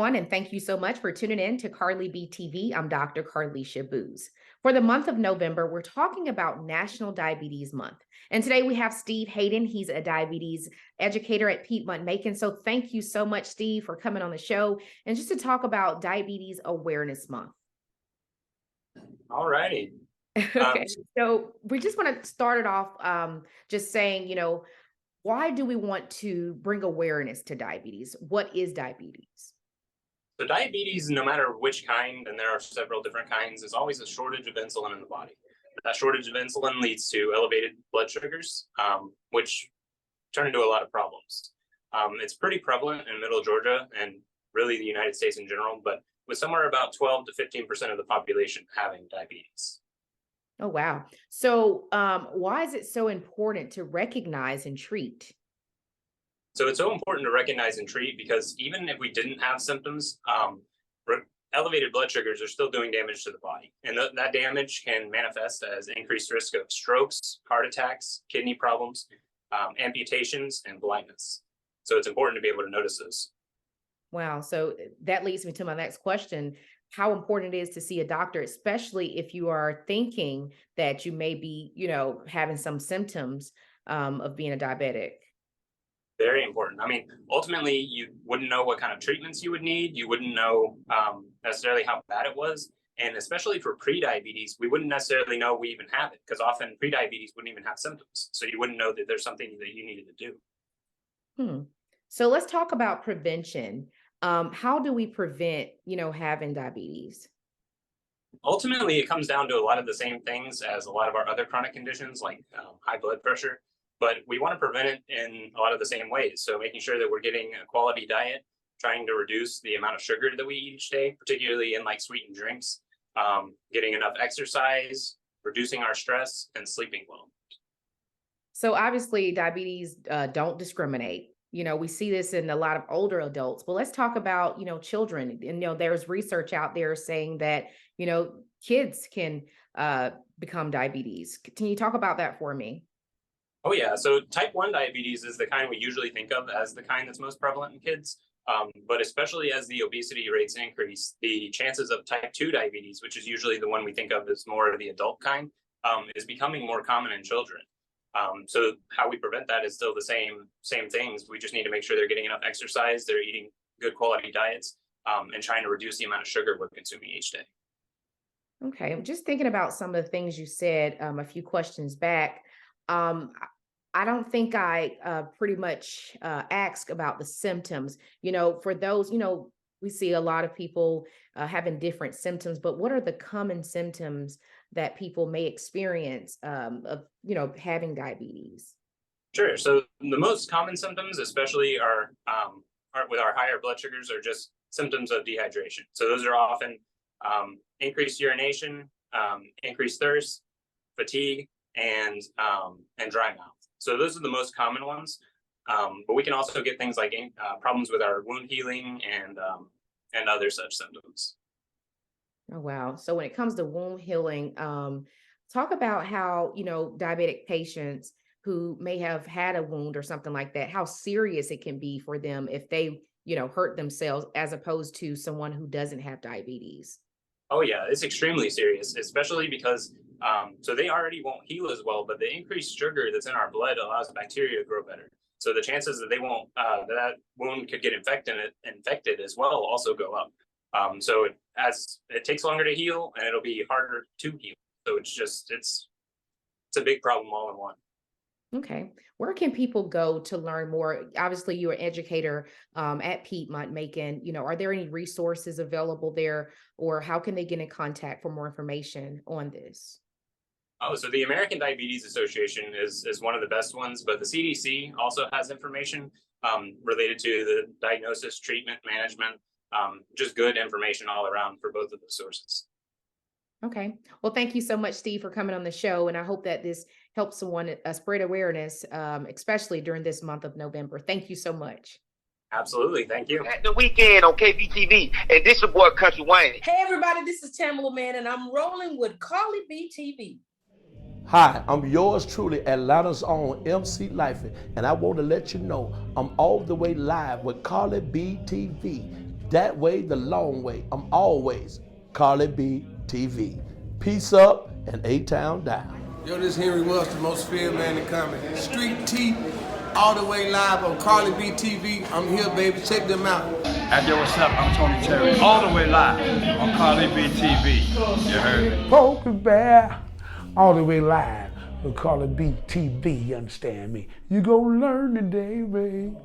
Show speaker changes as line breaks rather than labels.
everyone, and thank you so much for tuning in to KBTV. I'm Dr. Karlisha Booz. For the month of November, we're talking about National Diabetes Month. And today we have Steve Haden. He's a diabetes educator at Piedmont, Macon. So thank you so much, Steve, for coming on the show and just to talk about Diabetes Awareness Month.
All righty.
Okay, so we just want to start it off just saying, why do we want to bring awareness to diabetes? What is diabetes?
So diabetes, no matter which kind, and there are several different kinds, is always a shortage of insulin in the body. That shortage of insulin leads to elevated blood sugars, which turn into a lot of problems. It's pretty prevalent in Middle Georgia and really the United States in general, but with somewhere about 12 to 15% of the population having diabetes.
Oh, wow. So why is it so important to recognize and treat?
So it's so important to recognize and treat because even if we didn't have symptoms, elevated blood sugars are still doing damage to the body. And that damage can manifest as increased risk of strokes, heart attacks, kidney problems, amputations, and blindness. So it's important to be able to notice those.
Wow. So that leads me to my next question. How important it is to see a doctor, especially if you are thinking that you may be, having some symptoms of being a diabetic.
Very important. I mean, ultimately, you wouldn't know what kind of treatments you would need. You wouldn't know necessarily how bad it was. And especially for prediabetes, we wouldn't necessarily know we even have it because often prediabetes wouldn't even have symptoms. So you wouldn't know that there's something that you needed to do.
So let's talk about prevention. How do we prevent, having diabetes?
Ultimately, it comes down to a lot of the same things as a lot of our other chronic conditions like high blood pressure. But we want to prevent it in a lot of the same ways. So making sure that we're getting a quality diet, trying to reduce the amount of sugar that we eat each day, particularly in like sweetened drinks, getting enough exercise, reducing our stress, and sleeping well.
So obviously diabetes don't discriminate. We see this in a lot of older adults, but let's talk about, children. And, there's research out there saying that, kids can become diabetes. Can you talk about that for me?
Oh, yeah. So type 1 diabetes is the kind we usually think of as the kind that's most prevalent in kids. But especially as the obesity rates increase, the chances of type 2 diabetes, which is usually the one we think of as more of the adult kind, is becoming more common in children. So how we prevent that is still the same things. We just need to make sure they're getting enough exercise, they're eating good quality diets, and trying to reduce the amount of sugar we're consuming each day.
Okay, I'm just thinking about some of the things you said a few questions back. I don't think I pretty much asked about the symptoms. For those, we see a lot of people having different symptoms, but what are the common symptoms that people may experience of, having diabetes?
Sure. So the most common symptoms, especially are with our higher blood sugars, are just symptoms of dehydration. So those are often increased urination, increased thirst, fatigue, and dry mouth. So those are the most common ones. But we can also get things like problems with our wound healing and other such symptoms.
Oh, wow. So when it comes to wound healing, talk about how, diabetic patients who may have had a wound or something like that, how serious it can be for them if they, hurt themselves as opposed to someone who doesn't have diabetes.
Oh, yeah, it's extremely serious, especially because so they already won't heal as well, but the increased sugar that's in our blood allows bacteria to grow better. So the chances that they won't that wound could get infected as well also go up. So it takes longer to heal, and it'll be harder to heal. So it's a big problem all in one.
Okay. Where can people go to learn more? Obviously, you're an educator at Piedmont, Macon. Are there any resources available there, or how can they get in contact for more information on this?
Oh, so the American Diabetes Association is one of the best ones, but the CDC also has information related to the diagnosis, treatment, management, just good information all around for both of those sources.
Okay. Well, thank you so much, Steve, for coming on the show. And I hope that this helps someone spread awareness, especially during this month of November. Thank you so much.
Absolutely. Thank you.
At the weekend on KBTV. And this is your boy Country Wayne.
Hey, everybody. This is Tamala Man, and I'm rolling with KBTV.
Hi, I'm yours truly, Atlanta's own MC Lifer, and I want to let you know I'm all the way live with KBTV. that way, the long way. I'm always KBTV. Peace up and A-Town down.
Yo, this Henry Wells, the most feared man in comedy. Street T, all the way live on KBTV. I'm here, baby. Check them out.
Yo, what's up? I'm Tony Terry, all the way live on KBTV. You heard me?
Poker Bear, all the way live on KBTV. You understand me? You gonna learn today, babe.